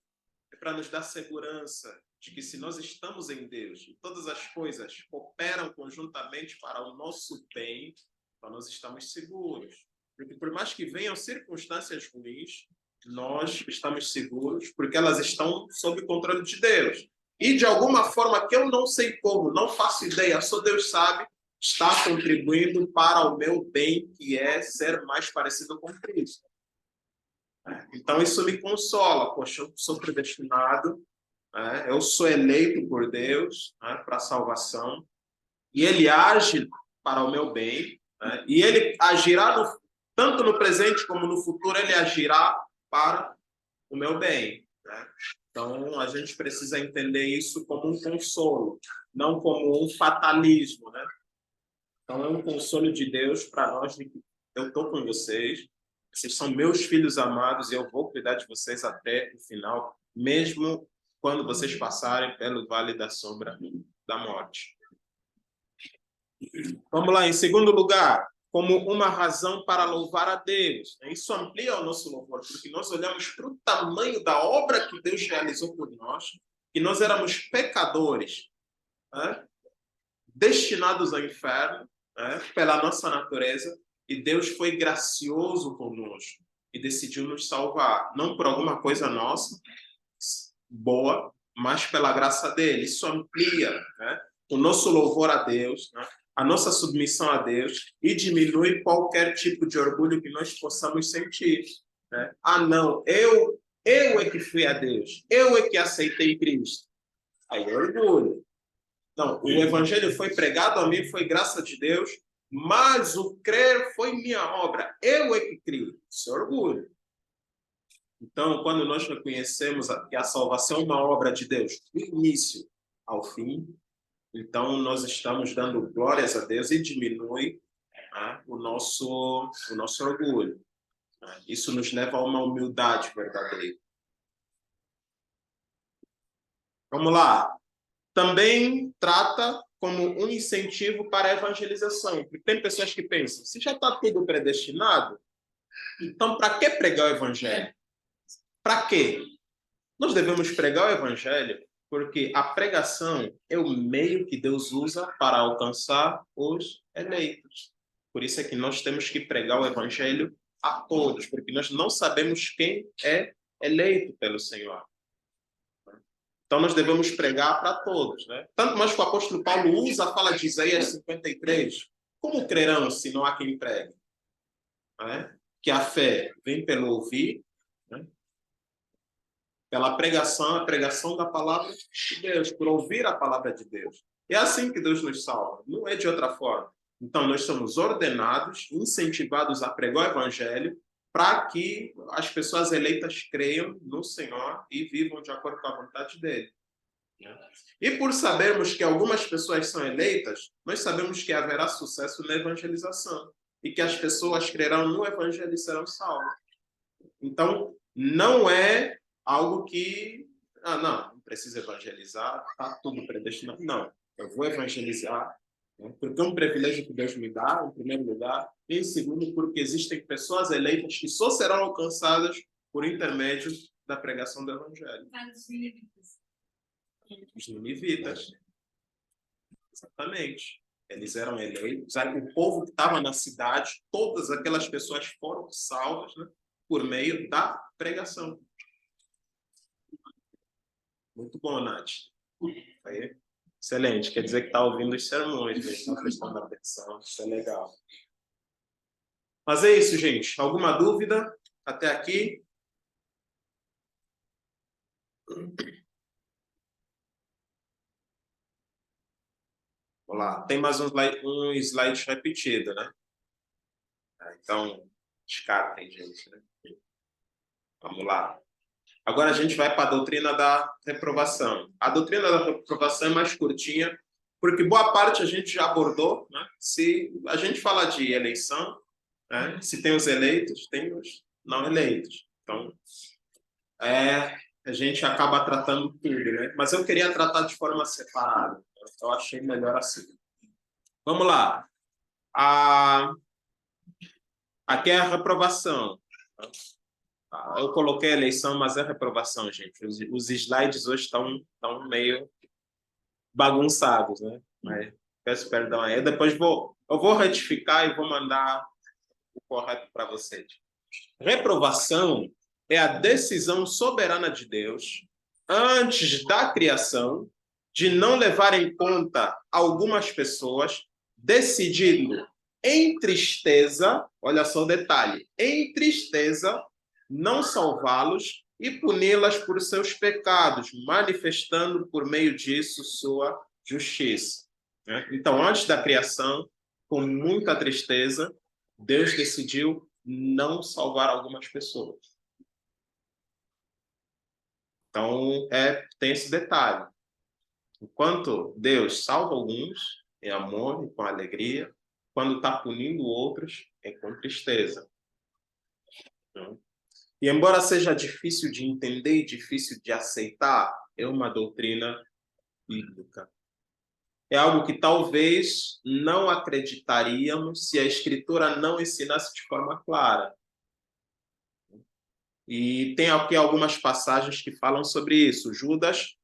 para nos dar segurança de que se nós estamos em Deus e todas as coisas cooperam conjuntamente para o nosso bem, então nós estamos seguros. Porque por mais que venham circunstâncias ruins, nós estamos seguros porque elas estão sob o controle de Deus. E de alguma forma que eu não sei como, não faço ideia, só Deus sabe, está contribuindo para o meu bem, que é ser mais parecido com Cristo. Então, isso me consola. Poxa, eu sou predestinado, eu sou eleito por Deus para a salvação, e Ele age para o meu bem, e Ele agirá tanto no presente como no futuro, Ele agirá para o meu bem. Então, a gente precisa entender isso como um consolo, não como um fatalismo. Então, é um consolo de Deus para nós de que eu estou com vocês, vocês são meus filhos amados e eu vou cuidar de vocês até o final, mesmo quando vocês passarem pelo vale da sombra da morte. Vamos lá, em segundo lugar, como uma razão para louvar a Deus. Isso amplia o nosso louvor, porque nós olhamos para o tamanho da obra que Deus realizou por nós, que nós éramos pecadores, destinados ao inferno, pela nossa natureza, e Deus foi gracioso conosco e decidiu nos salvar, não por alguma coisa nossa boa, mas pela graça dele. Isso amplia o nosso louvor a Deus, a nossa submissão a Deus, e diminui qualquer tipo de orgulho que nós possamos sentir. Ah, não, eu é que fui a Deus, eu é que aceitei Cristo. Aí é orgulho. Não, o evangelho foi pregado a mim, foi graça de Deus, mas o crer foi minha obra. Eu é que crio. Isso é orgulho. Então, quando nós reconhecemos que a salvação é uma obra de Deus, do início ao fim, então nós estamos dando glórias a Deus e diminui o nosso orgulho. Isso nos leva a uma humildade verdadeira. Vamos lá. Também trata como um incentivo para a evangelização. Porque tem pessoas que pensam, se já está tudo predestinado, então para que pregar o evangelho? Para quê? Nós devemos pregar o evangelho porque a pregação é o meio que Deus usa para alcançar os eleitos. Por isso é que nós temos que pregar o evangelho a todos, porque nós não sabemos quem é eleito pelo Senhor. Então, nós devemos pregar para todos. Tanto mais que o apóstolo Paulo usa a fala de Isaías 53. Como crerão se não há quem pregue? Que a fé vem pelo ouvir, pela pregação, a pregação da palavra de Deus, por ouvir a palavra de Deus. É assim que Deus nos salva, não é de outra forma. Então, nós somos ordenados, incentivados a pregar o evangelho, para que as pessoas eleitas creiam no Senhor e vivam de acordo com a vontade dele. E por sabermos que algumas pessoas são eleitas, nós sabemos que haverá sucesso na evangelização e que as pessoas crerão no evangelho e serão salvas. Então, não é algo que, não precisa evangelizar, está tudo predestinado. Não, eu vou evangelizar, porque é um privilégio que Deus me dá, em primeiro lugar, e em segundo, porque existem pessoas eleitas que só serão alcançadas por intermédio da pregação do evangelho. Os ninivitas. Exatamente. Eles eram eleitos. O povo que estava na cidade, todas aquelas pessoas foram salvas por meio da pregação. Muito bom, Nath. Aí, excelente. Quer dizer que está ouvindo os sermões, está prestando atenção. Isso é legal. Mas é isso, gente. Alguma dúvida até aqui? Vamos lá. Tem mais um slide repetido, Então, descartem, gente. Vamos lá. Agora a gente vai para a doutrina da reprovação. A doutrina da reprovação é mais curtinha, porque boa parte a gente já abordou. Se a gente fala de eleição, se tem os eleitos, tem os não eleitos. Então, a gente acaba tratando tudo, né? Mas eu queria tratar de forma separada. Eu achei melhor assim. Vamos lá. Aqui é a reprovação. Eu coloquei a eleição, mas é reprovação, gente. Os slides hoje estão meio bagunçados, né? Mas peço perdão aí. Eu vou retificar e vou mandar o correto para vocês. Reprovação é a decisão soberana de Deus, antes da criação, de não levar em conta algumas pessoas, decidindo em tristeza, olha só o detalhe, em tristeza, não salvá-los e puni-las por seus pecados, manifestando por meio disso sua justiça. Então, antes da criação, com muita tristeza, Deus decidiu não salvar algumas pessoas. Então, tem esse detalhe. Enquanto Deus salva alguns, é amor e com alegria. Quando está punindo outros, é com tristeza. E embora seja difícil de entender e difícil de aceitar, é uma doutrina bíblica. É algo que talvez não acreditaríamos se a Escritura não ensinasse de forma clara. E tem aqui algumas passagens que falam sobre isso. Judas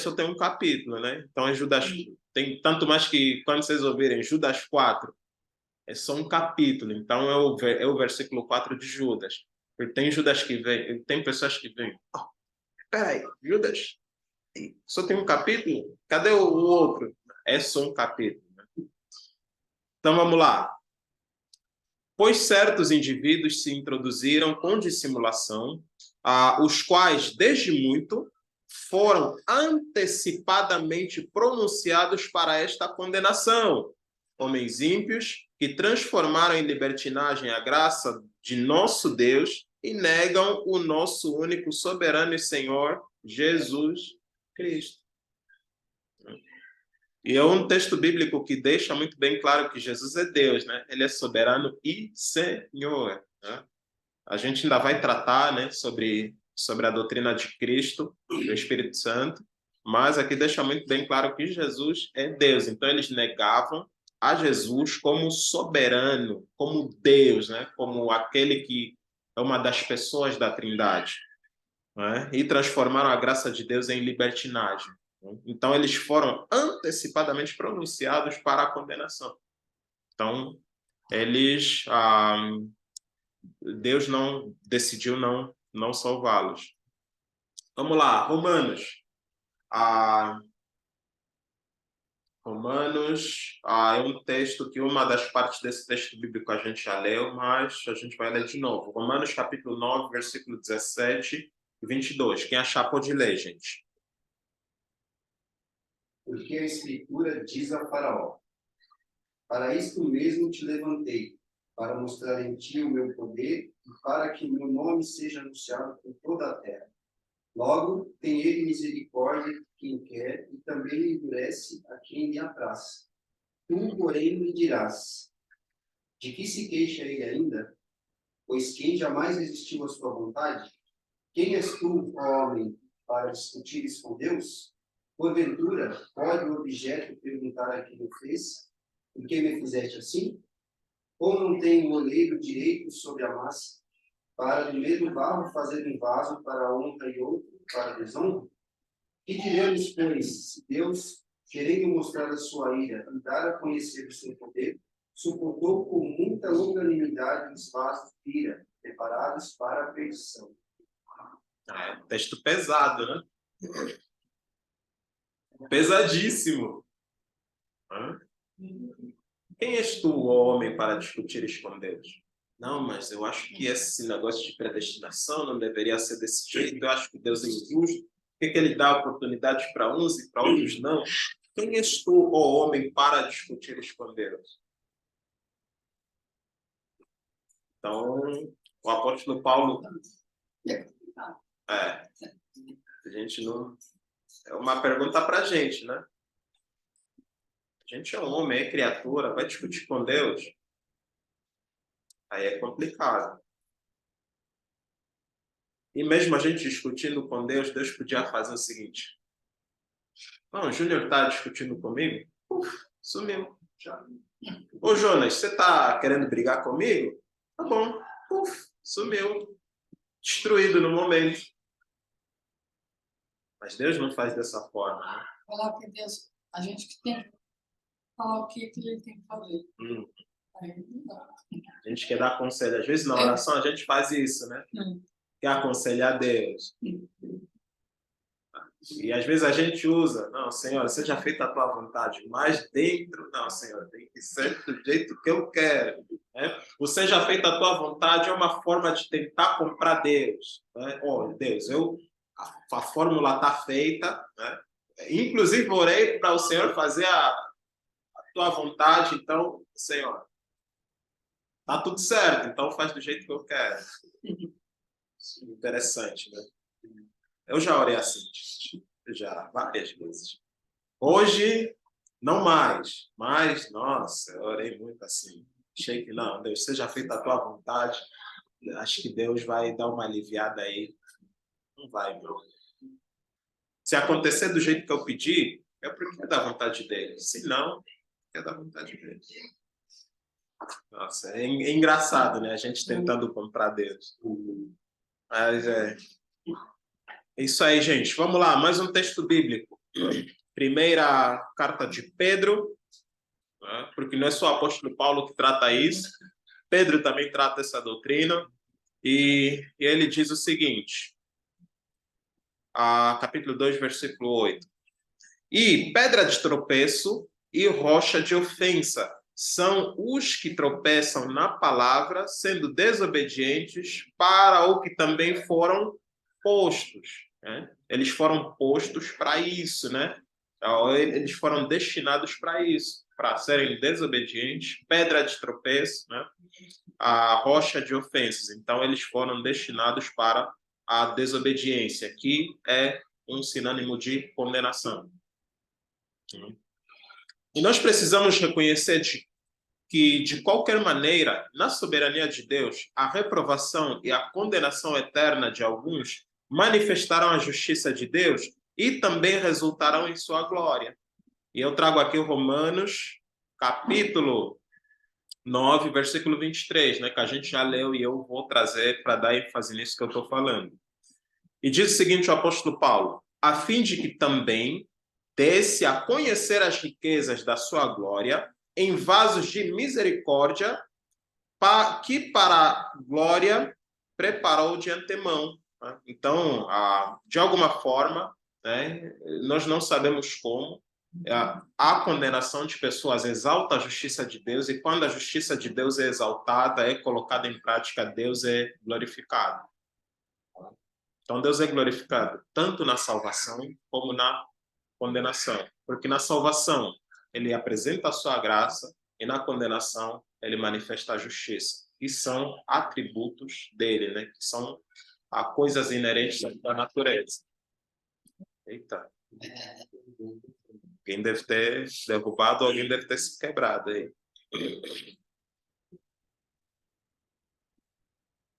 só tem um capítulo, né? Então, Judas tem tanto mais que, quando vocês ouvirem Judas 4, é só um capítulo. Então, é o versículo 4 de Judas. E tem Judas que vem, tem pessoas que vêm. Oh, peraí, Judas só tem um capítulo? Cadê o outro? É só um capítulo. Né? Então, vamos lá. Pois certos indivíduos se introduziram com dissimulação, os quais, desde muito, foram antecipadamente pronunciados para esta condenação. Homens ímpios que transformaram em libertinagem a graça de nosso Deus e negam o nosso único soberano e Senhor, Jesus Cristo. E é um texto bíblico que deixa muito bem claro que Jesus é Deus, né? Ele é soberano e Senhor. Né? A gente ainda vai tratar, né, sobre a doutrina de Cristo, do Espírito Santo, mas aqui deixa muito bem claro que Jesus é Deus. Então, eles negavam a Jesus como soberano, como Deus, né? Como aquele que é uma das pessoas da Trindade. Né? E transformaram a graça de Deus em libertinagem. Então, eles foram antecipadamente pronunciados para a condenação. Então, Deus não decidiu não salvá-los. Vamos lá, Romanos. Romanos é um texto que uma das partes desse texto bíblico a gente já leu, mas a gente vai ler de novo. Romanos capítulo 9, versículo 17 e 22. Quem achar pode ler, gente. Porque a Escritura diz a Faraó: para isto mesmo te levantei, para mostrar em ti o meu poder e para que meu nome seja anunciado por toda a terra. Logo, tem ele misericórdia de quem quer e também endurece a quem lhe apraz. Tu, porém, me dirás: de que se queixa ele ainda? Pois quem jamais resistiu à sua vontade? Quem és tu, ó homem, para discutires com Deus? Porventura, pode o objeto perguntar a quem o fez: por que me fizeste assim? Ou não tem o oleiro direito sobre a massa, para do mesmo barro fazer um vaso para a honra e outro para a desonra? Que diremos, pois, se Deus, querendo mostrar a sua ira e dar a conhecer o seu poder, suportou com muita longanimidade os vasos de ira, preparados para a perdição? Texto pesado, né? Pesadíssimo. Quem és tu, ó homem, para discutires com Deus? Não, mas eu acho que esse negócio de predestinação não deveria ser desse jeito. Eu acho que Deus é injusto. Por que ele dá oportunidades para uns e para outros não? Quem és tu, ó homem, para discutires com Deus? Então, o apóstolo Paulo... a gente não... É uma pergunta para a gente, né? A gente é um homem, é criatura, vai discutir com Deus? Aí é complicado. E mesmo a gente discutindo com Deus, Deus podia fazer o seguinte: não, o Júnior está discutindo comigo, sumiu. Já. Ô Jonas, você está querendo brigar comigo? Tá bom, sumiu. Destruído no momento. Mas Deus não faz dessa forma, né? Falar que Deus, a gente que tem que falar o que ele tem que fazer. Aí não dá. A gente quer dar conselho. Às vezes na oração a gente faz isso, né? Quer aconselhar Deus. E às vezes a gente usa, não, Senhor, seja feita a tua vontade, mas dentro, não, Senhor, tem que ser do jeito que eu quero. Né? O seja feita a tua vontade é uma forma de tentar comprar Deus. Né? Olha, Deus, a fórmula está feita, né? Inclusive orei para o Senhor fazer a tua vontade, então, Senhor, tá tudo certo, então faz do jeito que eu quero. Interessante, né? Eu já orei assim, já várias vezes. Hoje, não mais, mas, nossa, eu orei muito assim. Achei que não, Deus, seja feita a tua vontade. Acho que Deus vai dar uma aliviada aí. Não vai, meu. Se acontecer do jeito que eu pedi, é porque é da vontade dele. Se não, é da vontade dele. Nossa, é engraçado, né? A gente tentando comprar Deus. Mas é isso aí, gente. Vamos lá, mais um texto bíblico. Primeira carta de Pedro, né? Porque não é só o apóstolo Paulo que trata isso. Pedro também trata essa doutrina. E ele diz o seguinte, capítulo 2, versículo 8. E pedra de tropeço e rocha de ofensa são os que tropeçam na palavra, sendo desobedientes para o que também foram postos. Né? Eles foram postos para isso, né? Eles foram destinados para isso, para serem desobedientes, pedra de tropeço, né? A rocha de ofensas. Então, eles foram destinados para a desobediência, que é um sinônimo de condenação. E nós precisamos reconhecer que, de qualquer maneira, na soberania de Deus, a reprovação e a condenação eterna de alguns manifestarão a justiça de Deus e também resultarão em sua glória. E eu trago aqui o Romanos, capítulo 9, versículo 23, né, que a gente já leu e eu vou trazer para dar ênfase nisso que eu estou falando. E diz o seguinte o apóstolo Paulo: a fim de que também desse a conhecer as riquezas da sua glória em vasos de misericórdia, que para a glória preparou de antemão. Né? Então, de alguma forma, né, nós não sabemos como, a condenação de pessoas exalta a justiça de Deus, e quando a justiça de Deus é exaltada, é colocada em prática, Deus é glorificado. Então, Deus é glorificado tanto na salvação como na condenação. Porque na salvação, ele apresenta a sua graça, e na condenação, ele manifesta a justiça. Que são atributos dele, né? Que são coisas inerentes à natureza. Eita. Alguém deve ter derrubado, alguém deve ter se quebrado aí.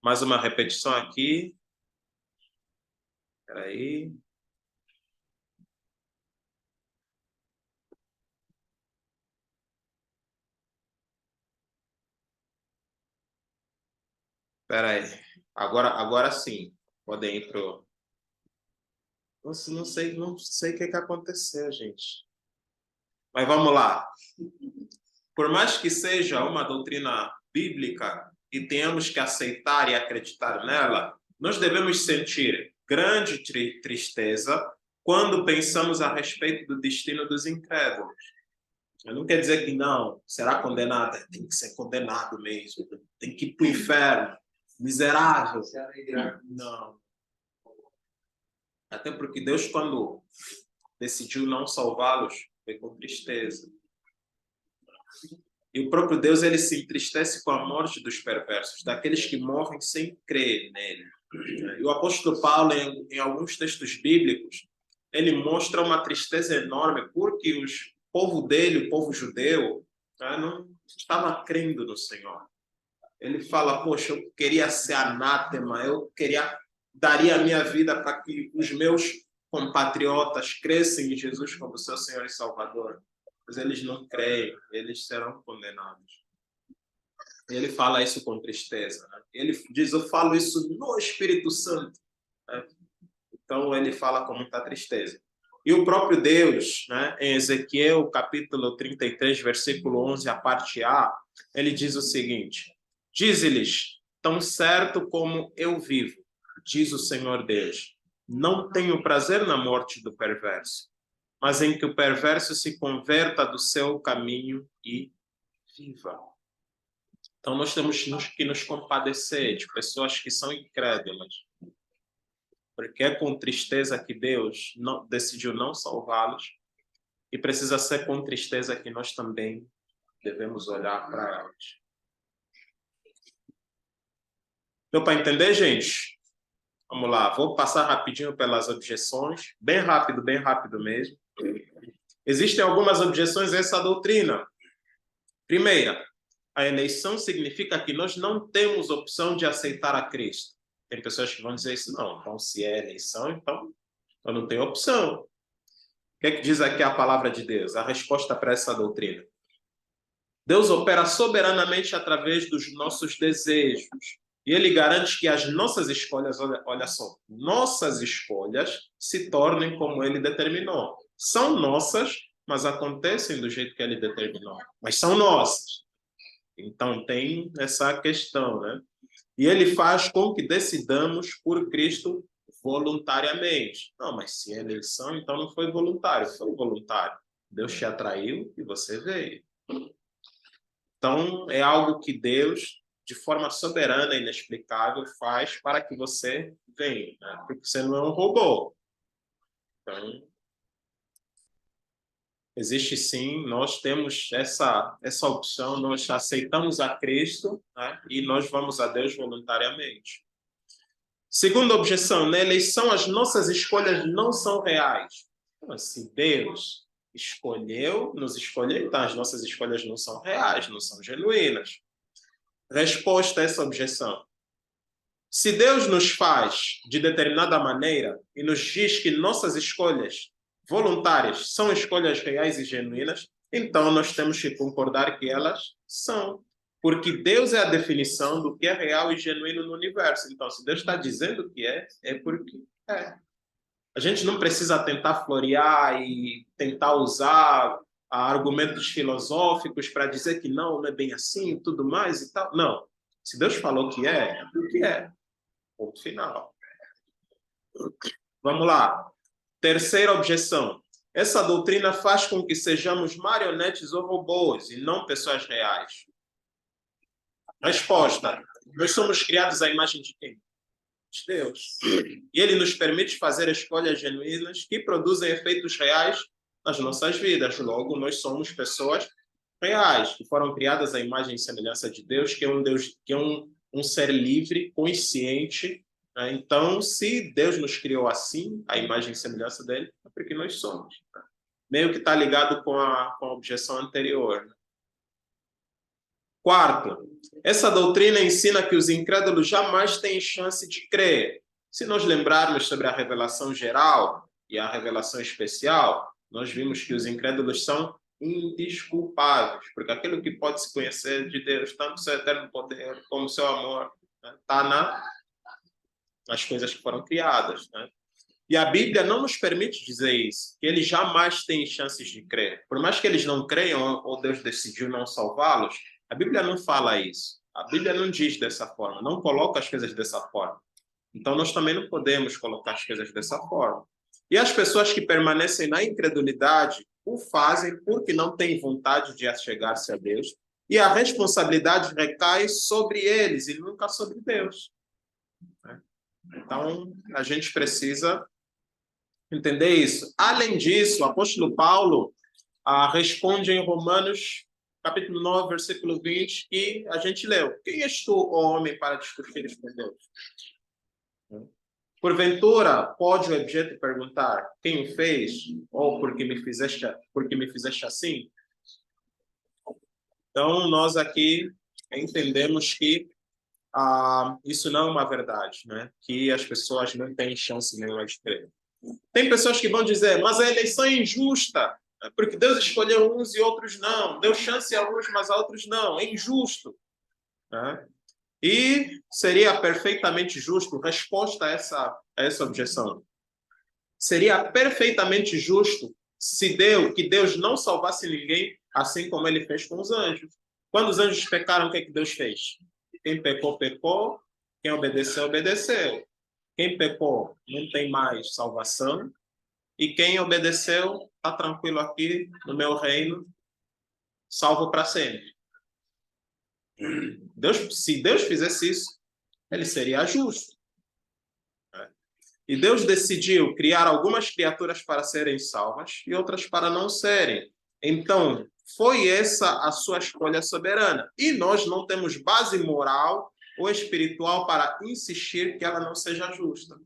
Mais uma repetição aqui. Espera aí. Espera aí. Agora sim. Podem ir pro... Nossa, não sei o que aconteceu, gente. Mas vamos lá. Por mais que seja uma doutrina bíblica e tenhamos que aceitar e acreditar nela, nós devemos sentir grande tristeza quando pensamos a respeito do destino dos incrédulos. Não quer dizer que não, será condenado, tem que ser condenado mesmo, tem que ir para o inferno, miserável. Não. Até porque Deus, quando decidiu não salvá-los, foi com tristeza. E o próprio Deus, ele se entristece com a morte dos perversos, daqueles que morrem sem crer nele. E o apóstolo Paulo, em alguns textos bíblicos, ele mostra uma tristeza enorme porque o povo dele, o povo judeu, não estava crendo no Senhor. Ele fala, poxa, eu queria ser anátema, eu queria daria a minha vida para que os meus compatriotas cresçam em Jesus como seu Senhor e Salvador. Mas eles não creem, eles serão condenados. Ele fala isso com tristeza. Né? Ele diz, eu falo isso no Espírito Santo. Né? Então, ele fala com muita tristeza. E o próprio Deus, né, em Ezequiel, capítulo 33, versículo 11, a parte A, ele diz o seguinte, dize-lhes, tão certo como eu vivo, diz o Senhor Deus, não tenho prazer na morte do perverso, mas em que o perverso se converta do seu caminho e viva. Então, nós temos que nos compadecer de pessoas que são incrédulas, porque é com tristeza que Deus decidiu não salvá-los, e precisa ser com tristeza que nós também devemos olhar para elas. Deu para entender, gente? Vamos lá, vou passar rapidinho pelas objeções, bem rápido mesmo. Existem algumas objeções a essa doutrina. Primeira, a eleição significa que nós não temos opção de aceitar a Cristo. Tem pessoas que vão dizer isso, não. Então, se é eleição, então eu não tenho opção. O que é que diz aqui a palavra de Deus? A resposta para essa doutrina. Deus opera soberanamente através dos nossos desejos. E Ele garante que as nossas escolhas, olha só, nossas escolhas se tornem como Ele determinou. São nossas, mas acontecem do jeito que Ele determinou. Mas são nossas. Então, tem essa questão, né? E ele faz com que decidamos por Cristo voluntariamente. Não, mas se é eleição, então não foi voluntário. Foi voluntário. Deus te atraiu e você veio. Então, é algo que Deus, de forma soberana e inexplicável, faz para que você venha. Né? Porque você não é um robô. Então, existe sim, nós temos essa opção, nós aceitamos a Cristo, né? E nós vamos a Deus voluntariamente. Segunda objeção, na eleição as nossas escolhas não são reais. Então, se Deus nos escolheu, então as nossas escolhas não são reais, não são genuínas. Resposta a essa objeção. Se Deus nos faz de determinada maneira e nos diz que nossas escolhas voluntárias são escolhas reais e genuínas, então nós temos que concordar que elas são. Porque Deus é a definição do que é real e genuíno no universo. Então, se Deus está dizendo que é porque é. A gente não precisa tentar florear e tentar usar argumentos filosóficos para dizer que não é bem assim e tudo mais e tal. Não. Se Deus falou que é porque é. Ponto final. Vamos lá. Terceira objeção. Essa doutrina faz com que sejamos marionetes ou robôs e não pessoas reais. Resposta. Nós somos criados à imagem de quem? De Deus. E Ele nos permite fazer escolhas genuínas que produzem efeitos reais nas nossas vidas. Logo, nós somos pessoas reais, que foram criadas à imagem e semelhança de Deus, que é um Deus, que é um ser livre, consciente. Né? Então, se Deus nos criou assim, a imagem e semelhança dele, é porque nós somos. Né? Meio que está ligado com a objeção anterior. Né? Quarto, essa doutrina ensina que os incrédulos jamais têm chance de crer. Se nós lembrarmos sobre a revelação geral e a revelação especial, nós vimos que os incrédulos são indesculpáveis, porque aquilo que pode se conhecer de Deus, tanto seu eterno poder como seu amor, está nas coisas que foram criadas. Né? E a Bíblia não nos permite dizer isso, que eles jamais têm chances de crer. Por mais que eles não creiam ou Deus decidiu não salvá-los, a Bíblia não fala isso. A Bíblia não diz dessa forma, não coloca as coisas dessa forma. Então, nós também não podemos colocar as coisas dessa forma. E as pessoas que permanecem na incredulidade o fazem porque não têm vontade de achegar-se a Deus. E a responsabilidade recai sobre eles e nunca sobre Deus. Então, a gente precisa entender isso. Além disso, o apóstolo Paulo responde em Romanos capítulo 9, versículo 20, que a gente leu. Quem és tu, ó homem, para discutir com Deus? Porventura, pode o objeto perguntar, quem o fez? Ou porque me fizeste assim? Então, nós aqui entendemos que isso não é uma verdade, né? Que as pessoas não têm chance nenhuma de crer. Tem pessoas que vão dizer, mas a eleição é injusta, né? Porque Deus escolheu uns e outros não. Deu chance a uns, mas a outros não. É injusto, né? E seria perfeitamente justo, resposta a essa objeção. Seria perfeitamente justo que Deus não salvasse ninguém, assim como ele fez com os anjos. Quando os anjos pecaram, o que Deus fez? Quem pecou, pecou. Quem obedeceu, obedeceu. Quem pecou não tem mais salvação. E quem obedeceu está tranquilo aqui no meu reino, salvo para sempre. Se Deus fizesse isso, ele seria justo. E Deus decidiu criar algumas criaturas para serem salvas e outras para não serem. Então, foi essa a sua escolha soberana. E nós não temos base moral ou espiritual para insistir que ela não seja justa.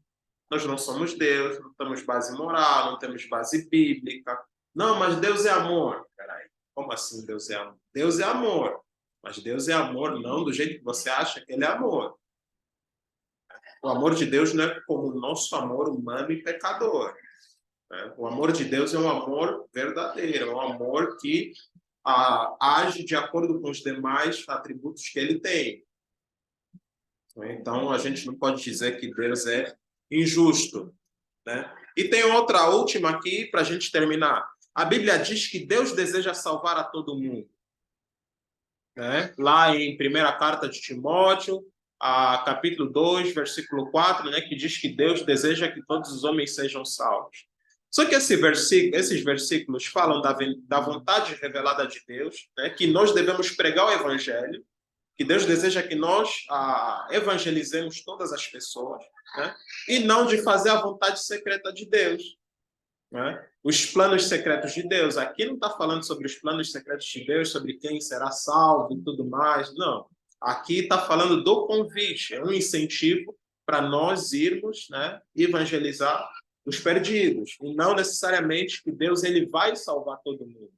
Nós não somos Deus, não temos base moral, não temos base bíblica. Não, mas Deus é amor. Peraí, como assim Deus é amor? Deus é amor. Mas Deus é amor não do jeito que você acha que ele é amor. O amor de Deus não é como o nosso amor humano e pecador. Né? O amor de Deus é um amor verdadeiro, é um amor que age de acordo com os demais atributos que ele tem. Então, a gente não pode dizer que Deus é injusto. Né? E tem outra última aqui para a gente terminar. A Bíblia diz que Deus deseja salvar a todo mundo. Né? Lá em 1ª carta de Timóteo, capítulo 2, versículo 4, né, que diz que Deus deseja que todos os homens sejam salvos. Só que esses versículos falam da vontade revelada de Deus, né, que nós devemos pregar o evangelho, que Deus deseja que nós evangelizemos todas as pessoas, né, e não de fazer a vontade secreta de Deus. Né? Os planos secretos de Deus. Aqui não está falando sobre os planos secretos de Deus, sobre quem será salvo e tudo mais. Não. Aqui está falando do convite. É um incentivo para nós irmos, né, evangelizar os perdidos. E não necessariamente que Deus ele vai salvar todo mundo.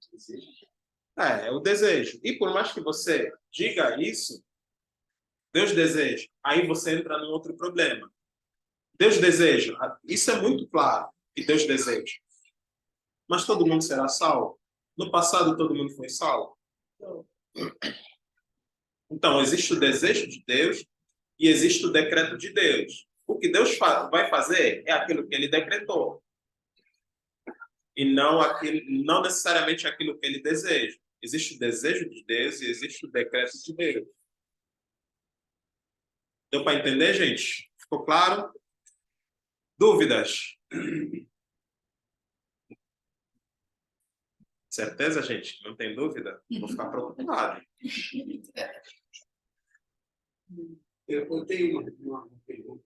É o desejo. E por mais que você diga isso, Deus deseja. Aí você entra num outro problema. Deus deseja. Isso é muito claro que Deus deseja. Mas todo mundo será salvo? No passado, todo mundo foi salvo? Não. Então, existe o desejo de Deus e existe o decreto de Deus. O que Deus vai fazer é aquilo que ele decretou. E não necessariamente aquilo que ele deseja. Existe o desejo de Deus e existe o decreto de Deus. Deu para entender, gente? Ficou claro? Dúvidas? Certeza, gente? Não tem dúvida? Vou ficar preocupado. Eu tenho uma pergunta.